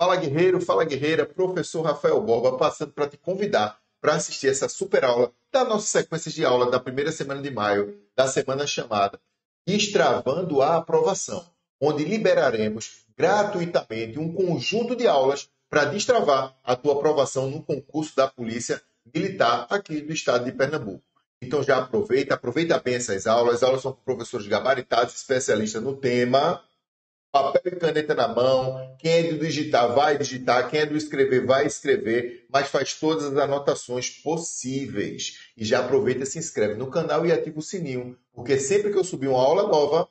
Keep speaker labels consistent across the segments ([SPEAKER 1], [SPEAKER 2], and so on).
[SPEAKER 1] Fala guerreiro, fala guerreira, professor Rafael Borba passando para te convidar para assistir essa super aula da nossa sequência de aula da primeira semana de maio, da semana chamada Destravando a Aprovação, onde liberaremos gratuitamente um conjunto de aulas para destravar a tua aprovação no concurso da Polícia Militar aqui do estado de Pernambuco. Então já aproveita bem essas aulas. As aulas são com professores gabaritados, especialistas no tema. Papel e caneta na mão. Quem é do digitar vai digitar, quem é do escrever vai escrever, mas faz todas as anotações possíveis. E já aproveita e se inscreve no canal e ativa o sininho, porque sempre que eu subir uma aula nova,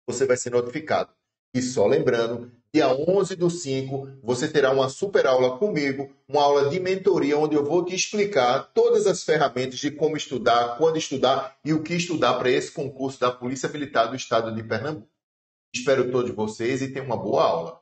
[SPEAKER 1] você vai ser notificado. E só lembrando, dia 11/5, você terá uma super aula comigo, uma aula de mentoria, onde eu vou te explicar todas as ferramentas de como estudar, quando estudar e o que estudar para esse concurso da Polícia Militar do Estado de Pernambuco. Espero todos vocês e tenham uma boa aula.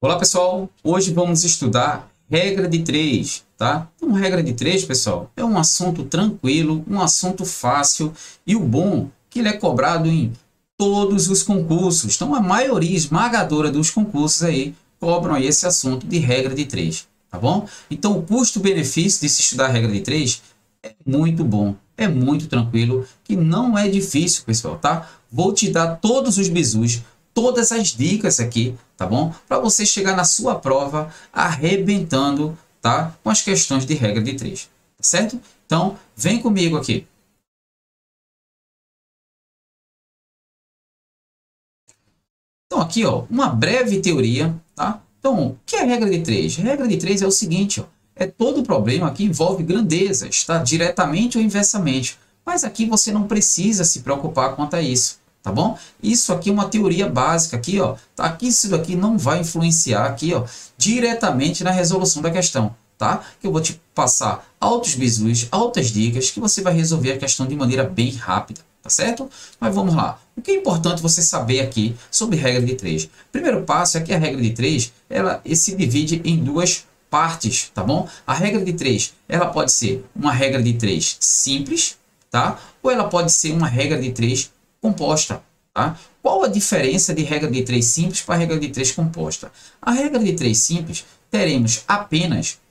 [SPEAKER 2] Olá, pessoal. Hoje vamos estudar regra de 3, tá? Então, regra de 3, pessoal, é um assunto tranquilo, um assunto fácil e o bom é que ele é cobrado em todos os concursos. Então, a maioria esmagadora dos concursos aí cobram aí esse assunto de regra de 3, tá bom? Então, o custo-benefício de se estudar a regra de 3 é muito bom, é muito tranquilo, que não é difícil, pessoal, tá? Vou te dar todos os bizus, todas as dicas aqui, tá bom? Para você chegar na sua prova arrebentando, tá? Com as questões de regra de 3, tá certo? Então, vem comigo aqui. Então, aqui, ó, uma breve teoria, tá? Então, o que é a regra de 3? A regra de 3 é o seguinte, ó, é todo problema que envolve grandezas, tá? Diretamente ou inversamente. Mas aqui você não precisa se preocupar quanto a isso, tá bom? Isso aqui é uma teoria básica aqui, ó. Tá? Aqui, isso daqui não vai influenciar aqui, ó, diretamente na resolução da questão, tá? Que eu vou te passar altos bizus, altas dicas, que você vai resolver a questão de maneira bem rápida, tá certo? Mas vamos lá. O que é importante você saber aqui sobre regra de 3? Primeiro passo é que a regra de 3, ela se divide em duas partes, tá bom? A regra de 3, ela pode ser uma regra de 3 simples, tá? Ou ela pode ser uma regra de 3 composta, tá? Qual a diferença de regra de 3 simples para a regra de 3 composta? A regra de 3 simples,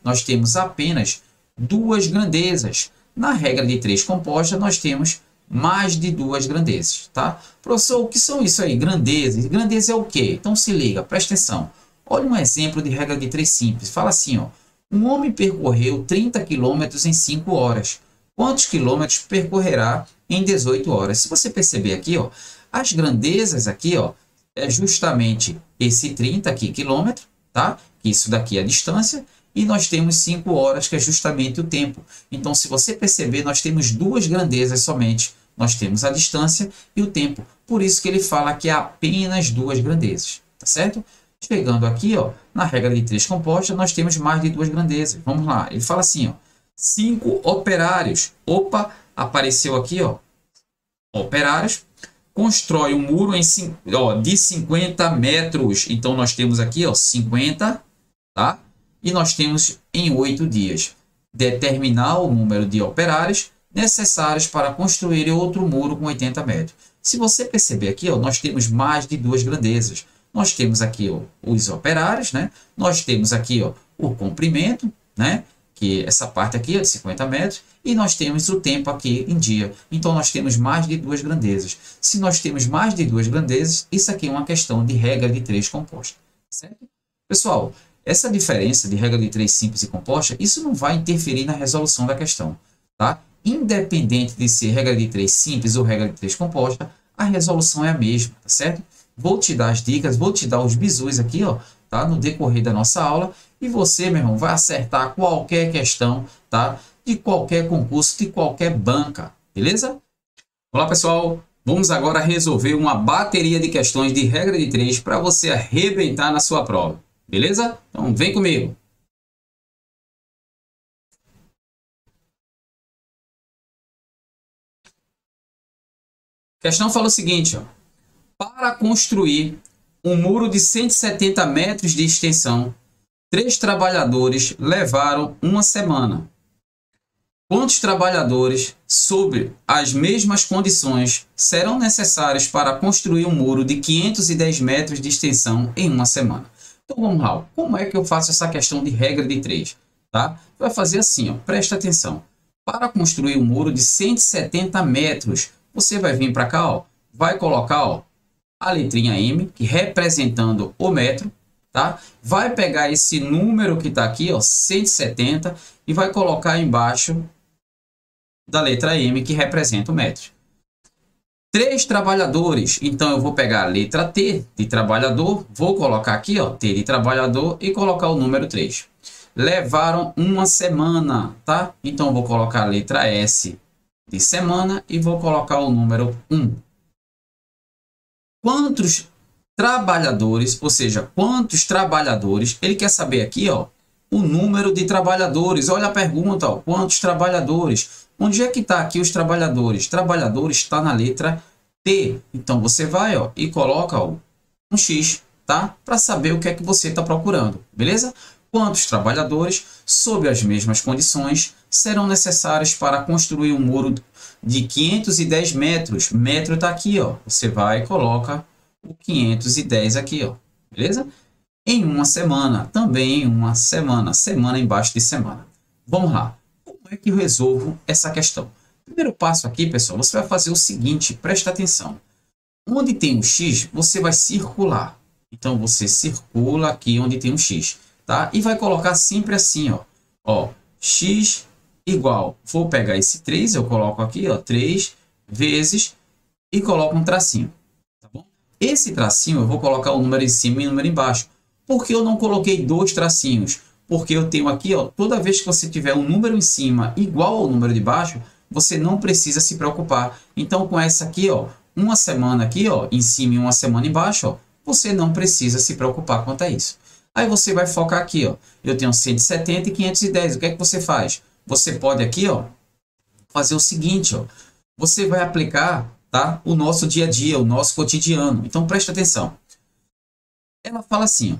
[SPEAKER 2] nós temos apenas duas grandezas. Na regra de 3 composta, nós temos mais de duas grandezas, tá? Professor, o que são isso aí? Grandezas. Grandeza é o quê? Então se liga, presta atenção. Olha um exemplo de regra de 3 simples. Fala assim, ó. Um homem percorreu 30 km em 5 horas. Quantos quilômetros percorrerá em 18 horas? Se você perceber aqui, ó, as grandezas aqui, ó, é justamente esse 30 aqui, quilômetro, tá? Isso daqui é a distância. E nós temos 5 horas, que é justamente o tempo. Então, se você perceber, nós temos duas grandezas somente. Nós temos a distância e o tempo. Por isso que ele fala que é apenas duas grandezas, tá certo? Chegando aqui, ó, na regra de 3 composta, nós temos mais de duas grandezas. Vamos lá, ele fala assim, ó, 5 operários. Opa, apareceu aqui, ó, operários. Constrói um muro de 50 metros. Então, nós temos aqui, ó, 50, tá? E nós temos em 8 dias. Determinar o número de operários necessários para construir outro muro com 80 metros. Se você perceber aqui, ó, nós temos mais de duas grandezas. Nós temos aqui, ó, os operários, né? Nós temos aqui, ó, o comprimento, né? Que essa parte aqui é de 50 metros. E nós temos o tempo aqui em dia. Então, nós temos mais de duas grandezas. Se nós temos mais de duas grandezas, isso aqui é uma questão de regra de 3 composta. Certo? Pessoal, essa diferença de regra de 3 simples e composta, isso não vai interferir na resolução da questão, tá? Independente de ser regra de 3 simples ou regra de 3 composta, a resolução é a mesma, tá certo? Vou te dar as dicas, vou te dar os bizus aqui, ó, tá? No decorrer da nossa aula, e você, meu irmão, vai acertar qualquer questão, tá? De qualquer concurso, de qualquer banca, beleza? Olá, pessoal! Vamos agora resolver uma bateria de questões de regra de 3 para você arrebentar na sua prova. Beleza? Então vem comigo. A questão fala o seguinte, ó. Para construir um muro de 170 metros de extensão, 3 trabalhadores levaram uma semana. Quantos trabalhadores, sob as mesmas condições, serão necessários para construir um muro de 510 metros de extensão em uma semana? Então vamos lá, como é que eu faço essa questão de regra de 3? Tá? Vai fazer assim, ó, presta atenção. Para construir um muro de 170 metros, você vai vir para cá, ó, vai colocar ó, a letrinha M, que representando o metro, tá? Vai pegar esse número que está aqui, ó, 170, e vai colocar embaixo da letra M, que representa o metro. 3 trabalhadores, então eu vou pegar a letra T de trabalhador, vou colocar aqui, ó, T de trabalhador e colocar o número 3. Levaram uma semana, tá? Então eu vou colocar a letra S de semana e vou colocar o número 1. Quantos trabalhadores, ou seja, quantos trabalhadores, ele quer saber aqui, ó, o número de trabalhadores. Olha a pergunta, ó, quantos trabalhadores? Onde é que está aqui os trabalhadores? Trabalhadores está na letra T. Então você vai ó, e coloca ó, um X, tá? Para saber o que é que você está procurando, beleza? Quantos trabalhadores, sob as mesmas condições, serão necessários para construir um muro de 510 metros? Metro está aqui, ó. Você vai e coloca o 510 aqui, ó. Beleza? Em uma semana, também em uma semana. Semana embaixo de semana. Vamos lá. Como é que eu resolvo essa questão? Primeiro passo aqui, pessoal, você vai fazer o seguinte, presta atenção. Onde tem um X, você vai circular. Então, você circula aqui onde tem um X. Tá? E vai colocar sempre assim, ó, x igual, vou pegar esse 3, eu coloco aqui, ó, 3 vezes e coloco um tracinho, tá bom? Esse tracinho eu vou colocar o número em cima e o número embaixo. Por que eu não coloquei 2 tracinhos? Porque eu tenho aqui, ó, toda vez que você tiver um número em cima igual ao número de baixo, você não precisa se preocupar. Então, com essa aqui, ó, uma semana aqui, ó, em cima e uma semana embaixo, ó, você não precisa se preocupar quanto a isso. Aí você vai focar aqui, ó. Eu tenho 170 e 510. O que é que você faz? Você pode aqui, ó, fazer o seguinte, ó. Você vai aplicar, tá, o nosso dia a dia, o nosso cotidiano. Então presta atenção. Ela fala assim, ó.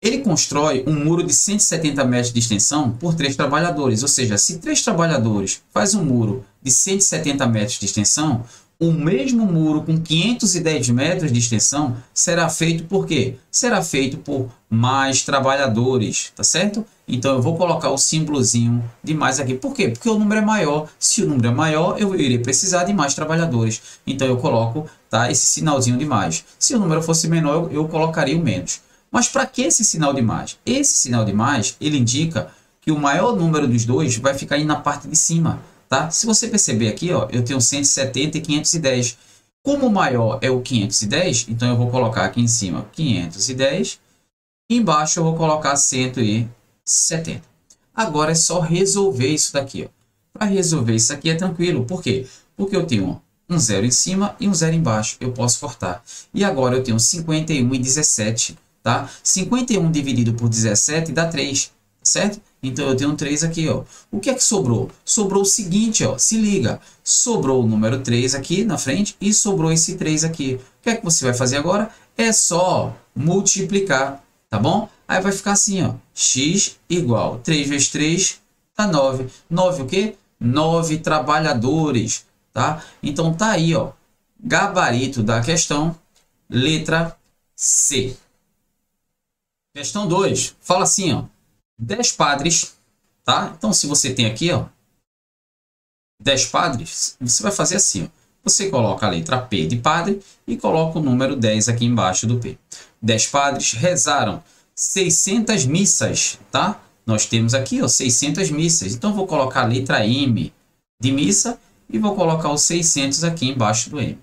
[SPEAKER 2] Ele constrói um muro de 170 metros de extensão por 3 trabalhadores. Ou seja, se 3 trabalhadores fazem um muro de 170 metros de extensão, o mesmo muro com 510 metros de extensão será feito por quê? Será feito por mais trabalhadores, tá certo? Então eu vou colocar o símbolozinho de mais aqui. Por quê? Porque o número é maior. Se o número é maior, eu irei precisar de mais trabalhadores. Então eu coloco, tá, esse sinalzinho de mais. Se o número fosse menor, eu colocaria o menos. Mas para que esse sinal de mais? Esse sinal de mais, ele indica que o maior número dos dois vai ficar aí na parte de cima. Tá? Se você perceber aqui, ó, eu tenho 170 e 510. Como o maior é o 510, então eu vou colocar aqui em cima 510. Embaixo eu vou colocar 170. Agora é só resolver isso daqui. Para resolver isso aqui é tranquilo. Por quê? Porque eu tenho um 0 em cima e um 0 embaixo. Eu posso cortar. E agora eu tenho 51 e 17. Tá? 51 dividido por 17 dá 3. Certo? Então eu tenho um 3 aqui, ó. O que é que sobrou? Sobrou o seguinte, ó. Se liga. Sobrou o número 3 aqui na frente e sobrou esse 3 aqui. O que é que você vai fazer agora? É só multiplicar, tá bom? Aí vai ficar assim, ó. X igual 3 vezes 3 dá 9. 9 o quê? 9 trabalhadores, tá? Então tá aí, ó. Gabarito da questão, letra C. Questão 2. Fala assim, ó. 10 padres, tá? Então, se você tem aqui, ó, 10 padres, você vai fazer assim, ó. Você coloca a letra P de padre e coloca o número 10 aqui embaixo do P. 10 padres rezaram 600 missas, tá? Nós temos aqui, ó, 600 missas. Então, vou colocar a letra M de missa e vou colocar os 600 aqui embaixo do M.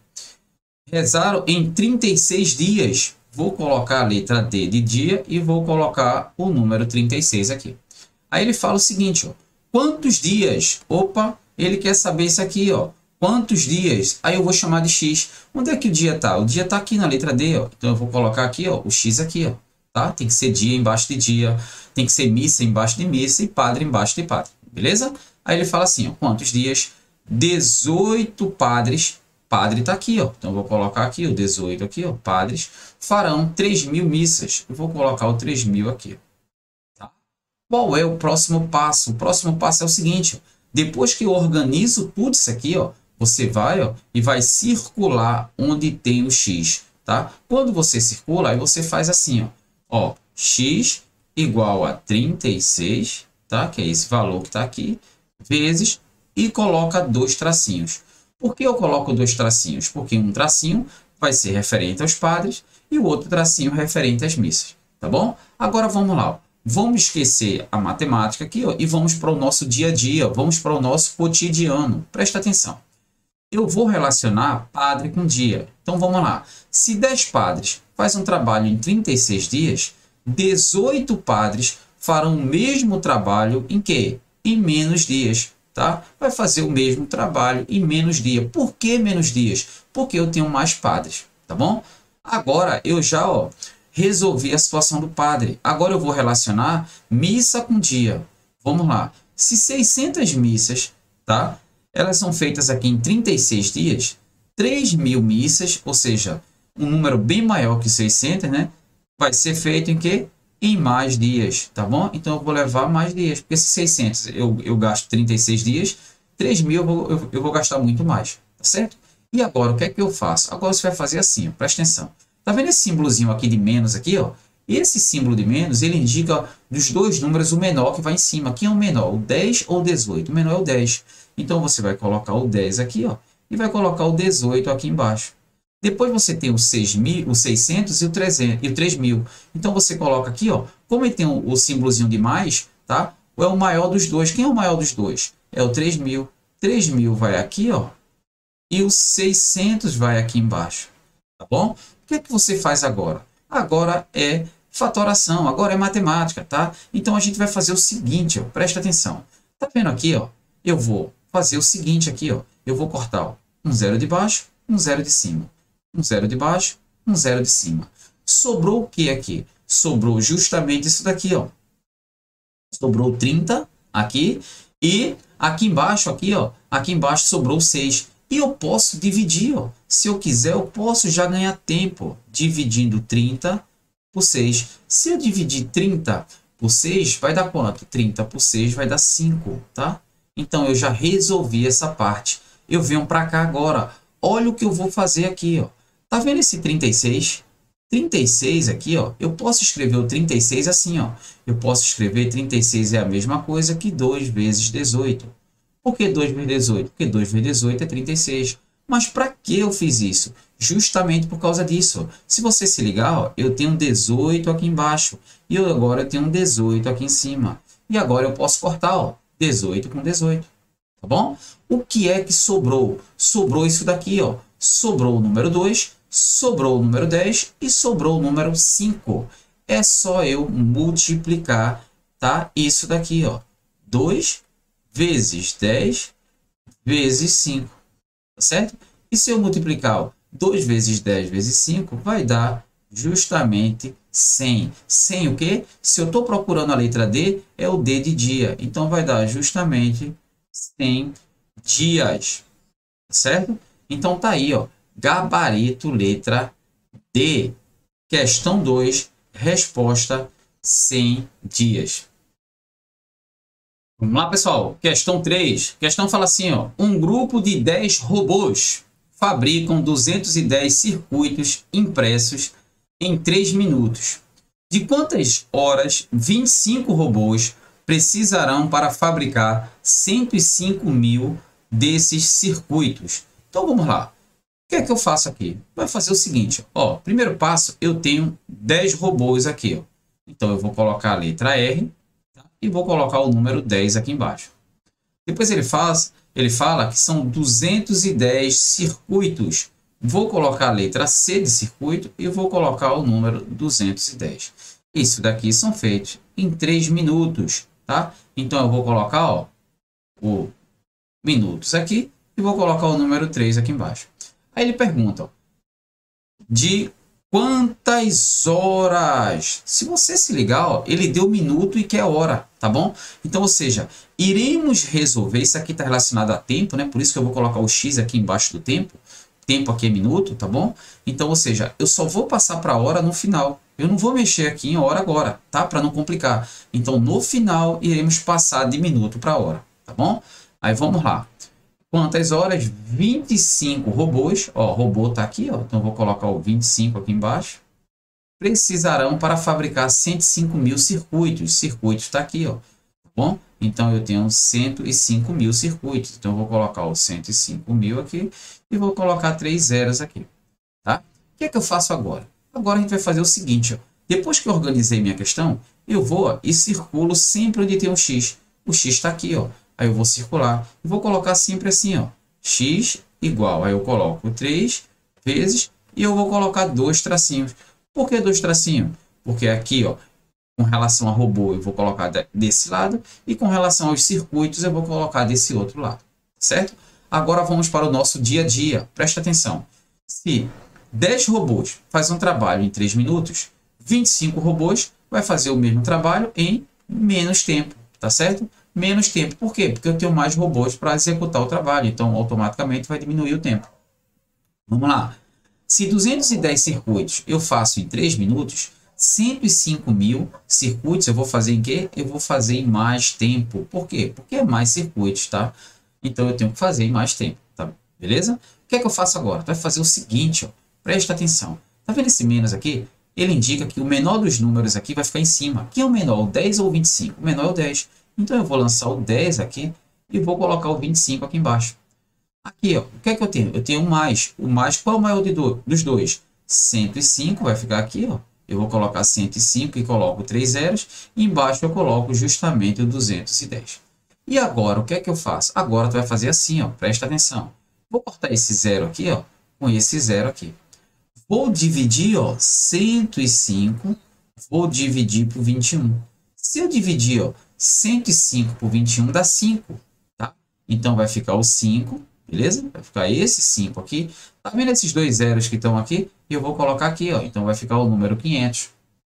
[SPEAKER 2] Rezaram em 36 dias. Vou colocar a letra D de dia e vou colocar o número 36 aqui. Aí ele fala o seguinte, ó. Quantos dias? Opa, ele quer saber isso aqui, ó. Quantos dias? Aí eu vou chamar de X. Onde é que o dia está? O dia está aqui na letra D, ó. Então eu vou colocar aqui, ó, o X aqui, ó. Tá? Tem que ser dia embaixo de dia. Tem que ser missa embaixo de missa e padre embaixo de padre. Beleza? Aí ele fala assim, ó. Quantos dias? 18 padres. Padre está aqui, ó. Então, eu vou colocar aqui o 18 aqui, ó. Padres farão 3.000 missas. Eu vou colocar o 3.000 aqui. Tá? Qual é o próximo passo? O próximo passo é o seguinte, ó. Depois que eu organizo tudo isso aqui, ó, você vai, ó, e vai circular onde tem o X. tá? Quando você circula, aí você faz assim, ó, x igual a 36, tá? Que é esse valor que está aqui, vezes, e coloca 2 tracinhos. Por que eu coloco 2 tracinhos? Porque um tracinho vai ser referente aos padres e o outro tracinho referente às missas, tá bom? Agora vamos lá, ó. Vamos esquecer a matemática aqui, ó, e vamos para o nosso dia a dia, vamos para o nosso cotidiano. Presta atenção. Eu vou relacionar padre com dia. Então vamos lá. Se 10 padres fazem um trabalho em 36 dias, 18 padres farão o mesmo trabalho em quê? Em menos dias, tá? Vai fazer o mesmo trabalho em menos dias. Por que menos dias? Porque eu tenho mais padres, tá bom? Agora eu já, ó, resolvi a situação do padre. Agora eu vou relacionar missa com dia. Vamos lá. Se 600 missas, tá? Elas são feitas aqui em 36 dias, 3.000 missas, ou seja, um número bem maior que 600, né? Vai ser feito em quê? Em mais dias, tá bom? Então eu vou levar mais dias, porque se 600 eu gasto 36 dias, 3.000 eu vou gastar muito mais, tá certo? E agora, o que é que eu faço? Agora você vai fazer assim, ó, presta atenção. Tá vendo esse símbolozinho aqui de menos aqui, ó? Esse símbolo de menos, ele indica dos dois números o menor que vai em cima. Quem é o menor? O 10 ou o 18? O menor é o 10. Então, você vai colocar o 10 aqui, ó, e vai colocar o 18 aqui embaixo. Depois você tem o 6.000, o 600 e o 300, e o 3.000. Então, você coloca aqui, ó, como ele tem o símbolozinho de mais, tá? É o maior dos dois. Quem é o maior dos dois? É o 3.000. 3.000 vai aqui, ó, e o 600 vai aqui embaixo, tá bom? O que é que você faz agora? Agora é fatoração, agora é matemática, tá? Então, a gente vai fazer o seguinte, ó, presta atenção. Tá vendo aqui, ó? Eu vou fazer o seguinte aqui, ó. Eu vou cortar, ó, um zero de baixo, um zero de cima. Um zero de baixo, um zero de cima. Sobrou o que aqui? Sobrou justamente isso daqui, ó. Sobrou 30 aqui e aqui embaixo, aqui, ó, aqui embaixo sobrou 6. E eu posso dividir, ó. Se eu quiser, eu posso já ganhar tempo dividindo 30 por 6. Se eu dividir 30 por 6, vai dar quanto? 30 por 6 vai dar 5, tá? Então, eu já resolvi essa parte. Eu venho para cá agora. Olha o que eu vou fazer aqui, ó. Tá vendo esse 36? 36 aqui, ó. Eu posso escrever o 36 assim, ó. Eu posso escrever 36 é a mesma coisa que 2 vezes 18. Por que 2 vezes 18? Porque 2 vezes 18 é 36. Mas para que eu fiz isso? Justamente por causa disso. Se você se ligar, ó, eu tenho 18 aqui embaixo. E agora eu tenho um 18 aqui em cima. E agora eu posso cortar, ó. 18 com 18, tá bom? O que é que sobrou? Sobrou isso daqui, ó. Sobrou o número 2, sobrou o número 10 e sobrou o número 5. É só eu multiplicar, tá? Isso daqui, ó. 2 vezes 10 vezes 5, tá certo? E se eu multiplicar, ó, 2 vezes 10 vezes 5, vai dar justamente 100. 100 o quê? Se eu estou procurando a letra D, é o D de dia. Então, vai dar justamente 100 dias. Certo? Então, tá aí, ó. Gabarito, letra D. Questão 2, resposta 100 dias. Vamos lá, pessoal. Questão 3. Questão fala assim, ó. Um grupo de 10 robôs fabricam 210 circuitos impressos em 3 minutos. De quantas horas 25 robôs precisarão para fabricar 105.000 desses circuitos? Então vamos lá. O que é que eu faço aqui? Vai fazer o seguinte, ó. Primeiro passo, eu tenho 10 robôs aqui, ó. Então eu vou colocar a letra R, tá? E vou colocar o número 10 aqui embaixo. Depois ele fala que são 210 circuitos. Vou colocar a letra C de circuito e vou colocar o número 210. Isso daqui são feitos em 3 minutos, tá? Então, eu vou colocar, ó, o minutos aqui e vou colocar o número 3 aqui embaixo. Aí ele pergunta, ó, de quantas horas? Se você se ligar, ó, ele deu minuto e quer hora, tá bom? Então, ou seja, iremos resolver, isso aqui está relacionado a tempo, né? Por isso que eu vou colocar o X aqui embaixo do tempo. Tempo aqui é minuto, tá bom? Então, ou seja, eu só vou passar para a hora no final. Eu não vou mexer aqui em hora agora, tá? Para não complicar. Então, no final, iremos passar de minuto para hora, tá bom? Aí, vamos lá. Quantas horas? 25 robôs. Ó, robô está aqui, ó. Então, vou colocar o 25 aqui embaixo. Precisarão para fabricar 105 mil circuitos. Circuitos está aqui, ó. Tá bom? Então, eu tenho 105 mil circuitos. Então, eu vou colocar o 105 mil aqui e vou colocar 3 zeros aqui. Tá? O que é que eu faço agora? Agora, a gente vai fazer o seguinte, ó. Depois que eu organizei minha questão, eu vou ó, e circulo sempre onde tem um X. O X está aqui, ó. Aí eu vou circular. E vou colocar sempre assim, ó. X igual. Aí eu coloco 3 vezes e eu vou colocar 2 tracinhos. Por que 2 tracinhos? Porque aqui, ó, com relação a robô, eu vou colocar desse lado. E com relação aos circuitos, eu vou colocar desse outro lado. Certo? Agora vamos para o nosso dia a dia. Presta atenção. Se 10 robôs fazem um trabalho em 3 minutos, 25 robôs vai fazer o mesmo trabalho em menos tempo. Tá certo? Menos tempo. Por quê? Porque eu tenho mais robôs para executar o trabalho. Então, automaticamente vai diminuir o tempo. Vamos lá. Se 210 circuitos eu faço em 3 minutos, 105 mil circuitos eu vou fazer em quê? Eu vou fazer em mais tempo. Por quê? Porque é mais circuitos, tá? Então, eu tenho que fazer em mais tempo, tá? Beleza? O que é que eu faço agora? Vai fazer o seguinte, ó. Presta atenção. Tá vendo esse menos aqui? Ele indica que o menor dos números aqui vai ficar em cima. Quem é o menor? O 10 ou o 25? O menor é o 10. Então, eu vou lançar o 10 aqui e vou colocar o 25 aqui embaixo. Aqui, ó, o que é que eu tenho? Eu tenho um mais. O mais, qual é o maior dos dois? 105 vai ficar aqui, ó. Eu vou colocar 105 e coloco 3 zeros. E embaixo eu coloco justamente o 210. E agora, o que é que eu faço? Agora, tu vai fazer assim, ó. Presta atenção. Vou cortar esse zero aqui, ó, com esse zero aqui. Vou dividir, ó, 105. Vou dividir por 21. Se eu dividir, ó, 105 por 21 dá 5, tá? Então, vai ficar o 5, beleza? Vai ficar esse 5 aqui. Tá vendo esses dois zeros que estão aqui? Eu vou colocar aqui, ó. Então, vai ficar o número 500.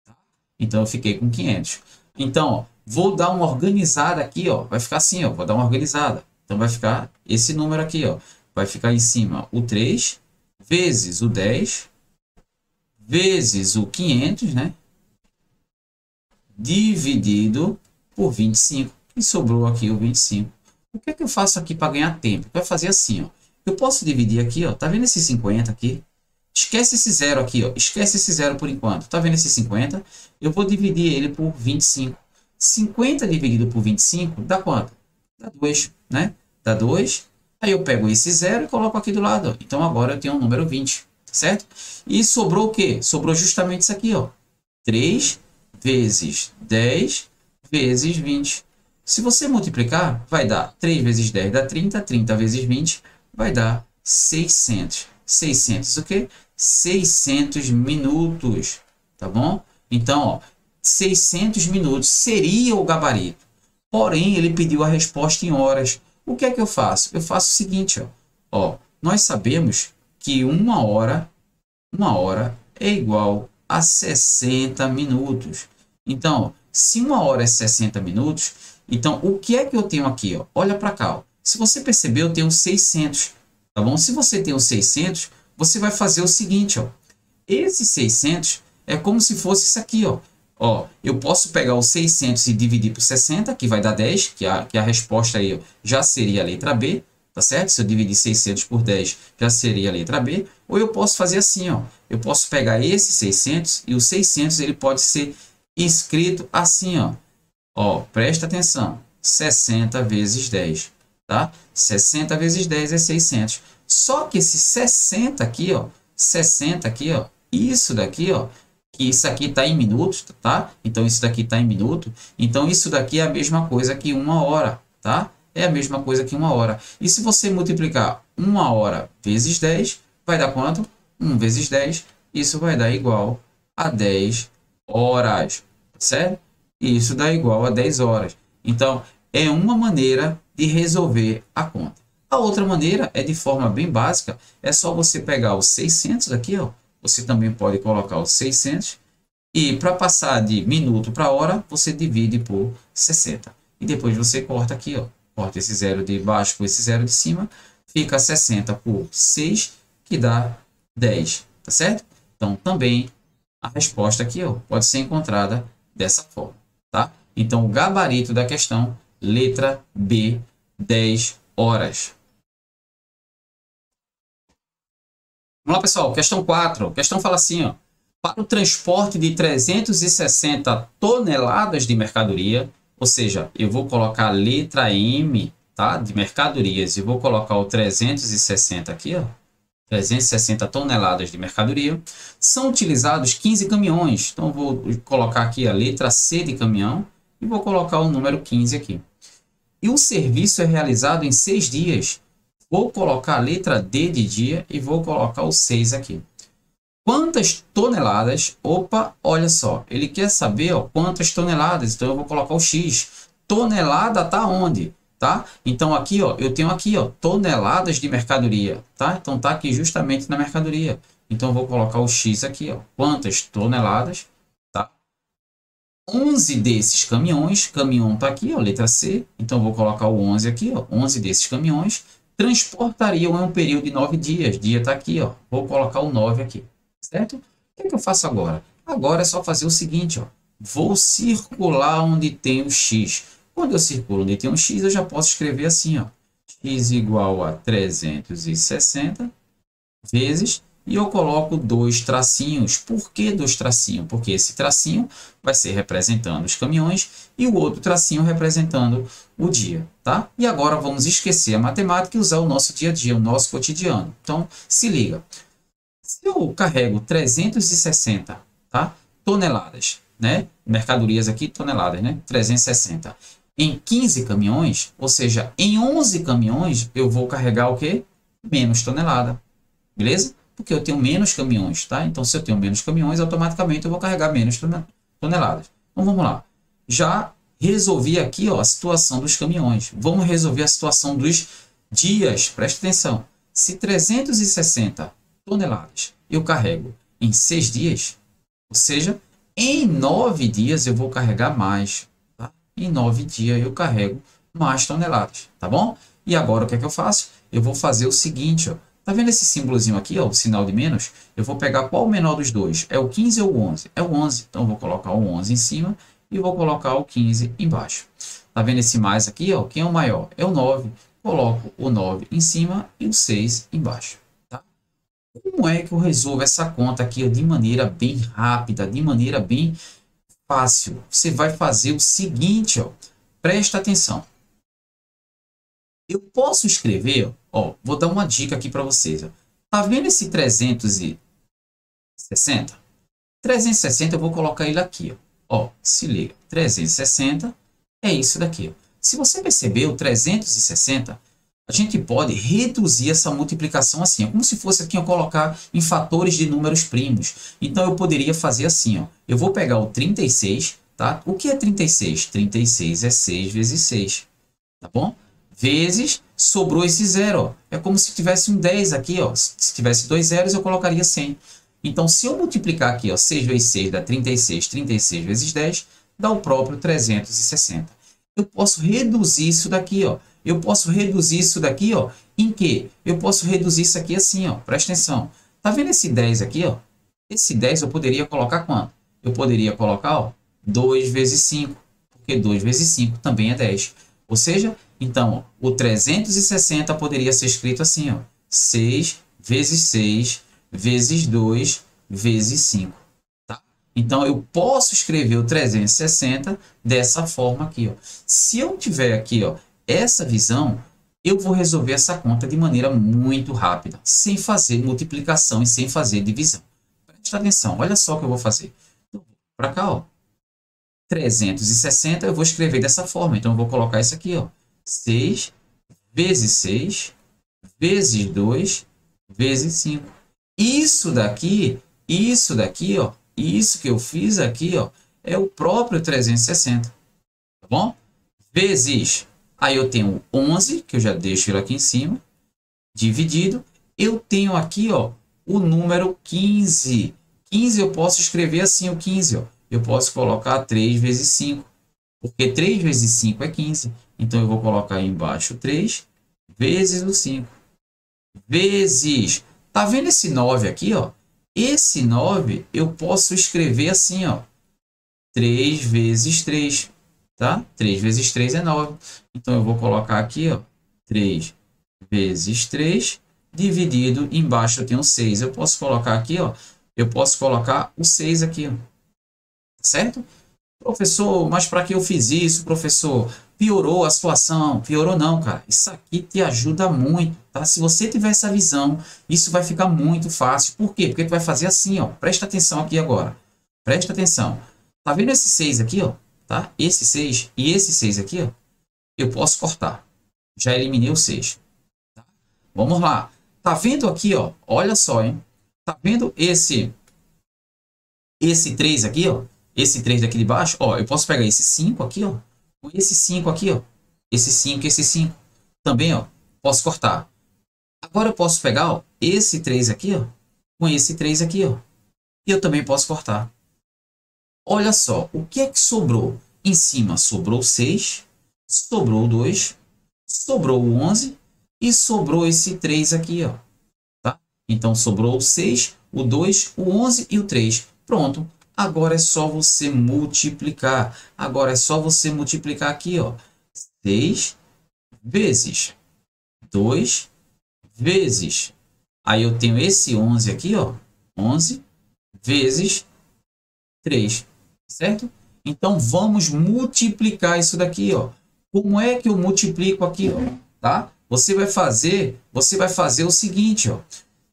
[SPEAKER 2] Tá? Então, eu fiquei com 500. Então, ó, vou dar uma organizada aqui, ó. Vai ficar assim, ó. Vou dar uma organizada. Então, vai ficar esse número aqui, ó. Vai ficar em cima o 3 vezes o 10 vezes o 500, né? Dividido por 25. E sobrou aqui o 25. O que é que eu faço aqui para ganhar tempo? Vai fazer assim, ó. Eu posso dividir aqui, ó. Tá vendo esse 50 aqui? Esquece esse zero aqui, ó. Esquece esse zero por enquanto. Tá vendo esse 50? Eu vou dividir ele por 25. 50 dividido por 25 dá quanto? Dá 2, né? Dá 2. Aí eu pego esse zero e coloco aqui do lado, ó. Então agora eu tenho o número 20, certo? E sobrou o quê? Sobrou justamente isso aqui, ó. 3 vezes 10 vezes 20. Se você multiplicar, vai dar 3 vezes 10 dá 30, 30 vezes 20 vai dar 600. 600 o quê? 600 minutos, tá bom? Então, ó, 600 minutos seria o gabarito. Porém, ele pediu a resposta em horas. O que é que eu faço? Eu faço o seguinte, ó, nós sabemos que uma hora é igual a 60 minutos. Então, se uma hora é 60 minutos, então o que é que eu tenho aqui? Ó? Olha para cá. Ó. Se você perceber, eu tenho 600. Tá bom? Se você tem o 600, você vai fazer o seguinte. Ó. Esse 600 é como se fosse isso aqui. Ó, eu posso pegar o 600 e dividir por 60, que vai dar 10, que a resposta aí ó, já seria a letra B. Tá certo? Se eu dividir 600 por 10, já seria a letra B. Ou eu posso fazer assim, ó. Eu posso pegar esse 600 e o 600 ele pode ser escrito assim, ó. Ó, presta atenção. 60 vezes 10, tá? 60 vezes 10 é 600. Só que esse 60 aqui, ó, 60 aqui, ó, isso daqui, ó, que isso aqui está em minutos, tá? Então isso daqui está em minuto. Então isso daqui é a mesma coisa que uma hora, tá? É a mesma coisa que uma hora. E se você multiplicar uma hora vezes 10, vai dar quanto? 1 vezes 10, isso vai dar igual a 10 horas, certo? E isso dá igual a 10 horas. Então, é uma maneira de resolver a conta. A outra maneira é de forma bem básica, é só você pegar os 600 aqui, ó. Você também pode colocar os 600 e para passar de minuto para hora, você divide por 60. E depois você corta aqui, ó. Corta esse zero de baixo com esse zero de cima, fica 60 por 6, que dá 10, tá certo? Então, também a resposta aqui ó, pode ser encontrada dessa forma, tá? Então, o gabarito da questão, letra B, 10 horas. Vamos lá, pessoal. Questão 4. A questão fala assim, ó. Para o transporte de 360 toneladas de mercadoria, ou seja, eu vou colocar a letra M, tá, de mercadorias, e vou colocar o 360 aqui, ó. 360 toneladas de mercadoria, são utilizados 15 caminhões. Então, eu vou colocar aqui a letra C de caminhão e vou colocar o número 15 aqui. E o serviço é realizado em 6 dias. Vou colocar a letra D de dia e vou colocar o 6 aqui. Quantas toneladas? Opa, olha só, ele quer saber, ó, quantas toneladas, então eu vou colocar o X. Tonelada tá onde? Tá? Então aqui, ó, eu tenho aqui, ó, toneladas de mercadoria, tá? Então tá aqui justamente na mercadoria. Então eu vou colocar o X aqui, ó, quantas toneladas, tá? 11 desses caminhões, caminhão tá aqui, ó, letra C, então eu vou colocar o 11 aqui, ó, 11 desses caminhões transportariam em um período de 9 dias. Dia tá aqui, ó, vou colocar o 9 aqui, certo? O que é que eu faço agora? Agora é só fazer o seguinte, ó, vou circular onde tem o X. Quando eu circulo onde tem um X, eu já posso escrever assim, ó, X igual a 360 vezes, e eu coloco 2 tracinhos. Por que 2 tracinhos? Porque esse tracinho vai ser representando os caminhões e o outro tracinho representando o dia, tá? E agora vamos esquecer a matemática e usar o nosso dia a dia, o nosso cotidiano. Então, se liga. Se eu carrego 360, tá, toneladas, né? Mercadorias aqui, toneladas, né? 360 em 15 caminhões, ou seja, em 11 caminhões, eu vou carregar o quê? Menos tonelada, beleza? Porque eu tenho menos caminhões, tá? Então, se eu tenho menos caminhões, automaticamente eu vou carregar menos toneladas. Então, vamos lá. Já resolvi aqui, ó, a situação dos caminhões. Vamos resolver a situação dos dias. Presta atenção. Se 360 toneladas eu carrego em 6 dias, ou seja, em 9 dias eu vou carregar mais. Tá? Em 9 dias eu carrego mais toneladas, tá bom? E agora o que é que eu faço? Eu vou fazer o seguinte, ó. Tá vendo esse símbolozinho aqui, ó, o sinal de menos? Eu vou pegar qual o menor dos dois? É o 15 ou o 11? É o 11. Então eu vou colocar o 11 em cima e vou colocar o 15 embaixo. Tá vendo esse mais aqui, ó? Quem é o maior? É o 9. Coloco o 9 em cima e o 6 embaixo. Tá? Como é que eu resolvo essa conta aqui, ó, de maneira bem rápida, de maneira bem fácil? Você vai fazer o seguinte, ó. Presta atenção. Eu posso escrever, ó, vou dar uma dica aqui para vocês. Ó. Tá vendo esse 360? 360 eu vou colocar ele aqui, ó. Ó, se liga. 360 é isso daqui, ó. Se você percebeu, 360, a gente pode reduzir essa multiplicação assim, ó, como se fosse aqui, ó, colocar em fatores de números primos. Então eu poderia fazer assim, ó. Eu vou pegar o 36, tá? O que é 36? 36 é 6 vezes 6, tá bom? Vezes, sobrou esse zero, ó. É como se tivesse um 10 aqui, ó. Se tivesse 2 zeros, eu colocaria 100. Então, se eu multiplicar aqui, ó, 6 vezes 6 dá 36, 36 vezes 10 dá o próprio 360. Eu posso reduzir isso daqui, ó. Eu posso reduzir isso daqui, ó, em quê? Eu posso reduzir isso aqui assim, ó. Presta atenção. Tá vendo esse 10 aqui, ó? Esse 10 eu poderia colocar quanto? Eu poderia colocar, ó, 2 vezes 5, porque 2 vezes 5 também é 10. Ou seja, então, ó, o 360 poderia ser escrito assim, ó, 6 vezes 6 vezes 2 vezes 5. Tá? Então, eu posso escrever o 360 dessa forma aqui. Ó. Se eu tiver aqui, ó, essa visão, eu vou resolver essa conta de maneira muito rápida, sem fazer multiplicação e sem fazer divisão. Presta atenção, olha só o que eu vou fazer. Para cá, ó, 360 eu vou escrever dessa forma. Então, eu vou colocar isso aqui, ó, 6 vezes 6 vezes 2 vezes 5. Isso daqui, ó, isso que eu fiz aqui, ó, é o próprio 360. Tá bom? Vezes, aí eu tenho 11, que eu já deixo ele aqui em cima, dividido. Eu tenho aqui, ó, o número 15. 15 eu posso escrever assim, o 15, ó. Eu posso colocar 3 vezes 5, porque 3 vezes 5 é 15. Então, eu vou colocar aí embaixo 3 vezes o 5. Vezes, tá vendo esse 9 aqui, ó? Esse 9 eu posso escrever assim, ó. 3 vezes 3, tá? 3 vezes 3 é 9. Então, eu vou colocar aqui, ó. 3 vezes 3 dividido, embaixo eu tenho 6. Eu posso colocar aqui, ó, eu posso colocar o 6 aqui, ó, certo? Professor, mas para que eu fiz isso, professor? Piorou a situação? Piorou não, cara. Isso aqui te ajuda muito, tá? Se você tiver essa visão, isso vai ficar muito fácil. Por quê? Porque tu vai fazer assim, ó. Presta atenção aqui agora. Presta atenção. Tá vendo esse 6 aqui, ó? Tá? Esse 6 e esse 6 aqui, ó. Eu posso cortar. Já eliminei o 6. Tá? Vamos lá. Tá vendo aqui, ó? Olha só, hein? Tá vendo esse 3 aqui, ó? Esse 3 daqui de baixo, ó, eu posso pegar esse 5 aqui, ó, com esse 5 aqui, ó, esse 5 e esse 5, também, ó, posso cortar. Agora eu posso pegar, ó, esse 3 aqui, ó, com esse 3 aqui, ó, e eu também posso cortar. Olha só, o que é que sobrou? Em cima sobrou 6, sobrou 2, sobrou 11 e sobrou esse 3 aqui, ó, tá? Então sobrou o 6, o 2, o 11 e o 3. Pronto. Agora é só você multiplicar. Agora é só você multiplicar aqui, ó. 6 vezes 2 vezes. Aí eu tenho esse 11 aqui, ó. 11 vezes 3, certo? Então vamos multiplicar isso daqui, ó. Como é que eu multiplico aqui, ó? Tá? Você vai fazer o seguinte, ó.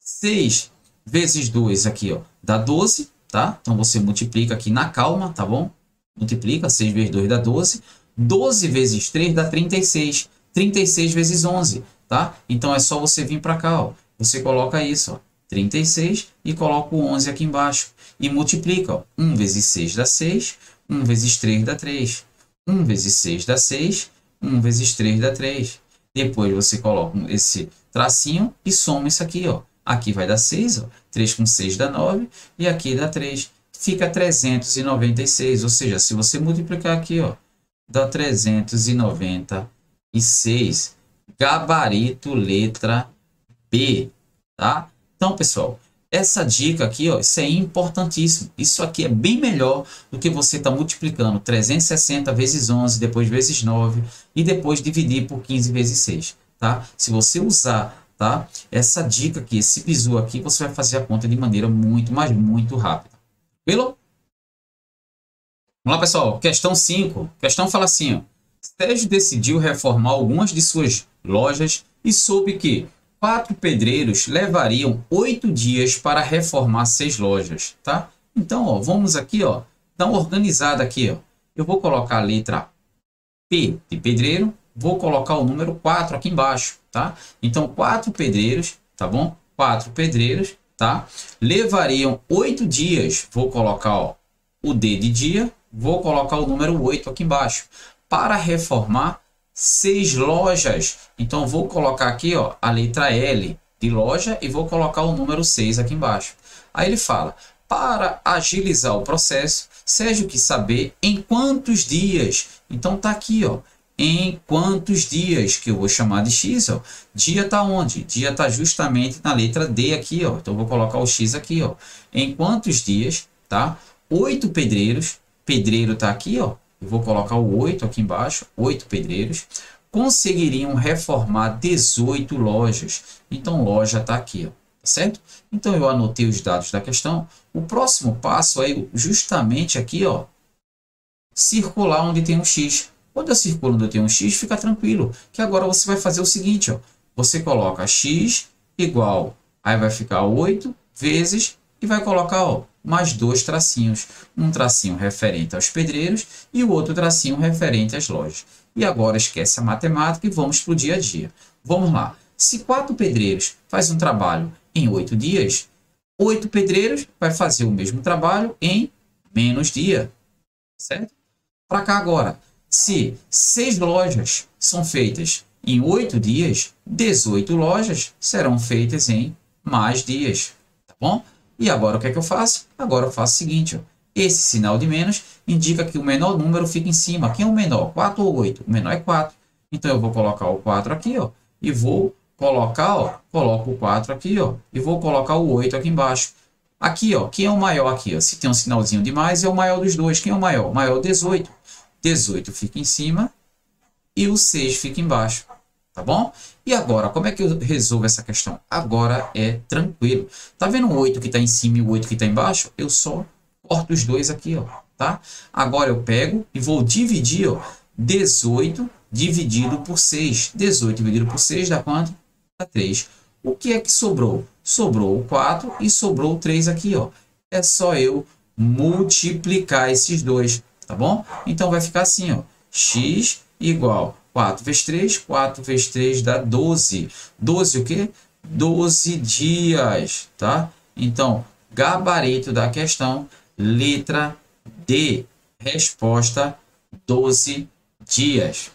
[SPEAKER 2] 6 vezes 2 aqui, ó, dá 12. Tá? Então você multiplica aqui na calma, tá bom? Multiplica, 6 vezes 2 dá 12. 12 vezes 3 dá 36. 36 vezes 11, tá? Então é só você vir para cá, ó. Você coloca isso, ó, 36 e coloca o 11 aqui embaixo. E multiplica, ó. 1 vezes 6 dá 6. 1 vezes 3 dá 3. 1 vezes 6 dá 6. 1 vezes 3 dá 3. Depois você coloca esse tracinho e soma isso aqui, ó. Aqui vai dar 6, ó. 3 com 6 dá 9. E aqui dá 3. Fica 396. Ou seja, se você multiplicar aqui, ó, dá 396. Gabarito letra B. Tá? Então, pessoal, essa dica aqui, ó, isso é importantíssimo. Isso aqui é bem melhor do que você estar multiplicando 360 vezes 11, depois vezes 9 e depois dividir por 15 vezes 6. Tá? Se você usar, tá, essa dica aqui, esse bizu aqui, você vai fazer a conta de maneira muito, mas muito rápida. Tranquilo? Vamos lá, pessoal. Questão 5. Questão fala assim, ó. Sérgio decidiu reformar algumas de suas lojas e soube que 4 pedreiros levariam 8 dias para reformar 6 lojas, tá? Então, ó, vamos aqui, ó, dar uma organizada aqui, ó. Eu vou colocar a letra P de pedreiro, vou colocar o número 4 aqui embaixo, tá? Então, 4 pedreiros, tá bom? 4 pedreiros, tá? Levariam 8 dias, vou colocar, ó, o D de dia, vou colocar o número 8 aqui embaixo, para reformar 6 lojas. Então, vou colocar aqui, ó, a letra L de loja e vou colocar o número 6 aqui embaixo. Aí ele fala, para agilizar o processo, Sérgio quis saber em quantos dias. Então, tá aqui, ó, em quantos dias, que eu vou chamar de X, ó. Dia tá onde? Dia tá justamente na letra D aqui, ó. Então, eu vou colocar o X aqui, ó. Em quantos dias, tá? 8 pedreiros. Pedreiro tá aqui, ó. Eu vou colocar o 8 aqui embaixo, 8 pedreiros, conseguiriam reformar 18 lojas. Então, loja está aqui, ó, certo? Então, eu anotei os dados da questão. O próximo passo é justamente aqui, ó, circular onde tem um X. Quando eu circulo onde eu tenho um X, fica tranquilo, que agora você vai fazer o seguinte, ó, você coloca X igual, aí vai ficar 8 vezes, e vai colocar, ó, mais 2 tracinhos. Um tracinho referente aos pedreiros e o outro tracinho referente às lojas. E agora esquece a matemática e vamos para o dia a dia. Vamos lá. Se 4 pedreiros fazem um trabalho em 8 dias, 8 pedreiros vai fazer o mesmo trabalho em menos dia. Certo? Para cá agora. Se 6 lojas são feitas em 8 dias, 18 lojas serão feitas em mais dias. Tá bom? E agora o que é que eu faço? Agora eu faço o seguinte, ó. Esse sinal de menos indica que o menor número fica em cima. Quem é o menor? 4 ou 8? O menor é 4. Então eu vou colocar o 4 aqui, ó, e vou colocar, ó, coloco o 4 aqui, ó, e vou colocar o 8 aqui embaixo. Aqui, ó, quem é o maior aqui, ó? Se tem um sinalzinho de mais, é o maior dos dois. Quem é o maior? O maior é o 18. 18 fica em cima e o 6 fica embaixo. Tá bom? E agora, como é que eu resolvo essa questão? Agora é tranquilo. Tá vendo o 8 que está em cima e o 8 que está embaixo? Eu só corto os dois aqui, ó, tá? Agora eu pego e vou dividir, ó, 18 dividido por 6. 18 dividido por 6 dá quanto? Dá 3. O que é que sobrou? Sobrou o 4 e sobrou o 3 aqui, ó. É só eu multiplicar esses dois, tá bom? Então vai ficar assim, ó. X igual 4 vezes 3, 4 vezes 3 dá 12. 12 o quê? 12 dias, tá? Então, gabarito da questão, letra D. Resposta, 12 dias.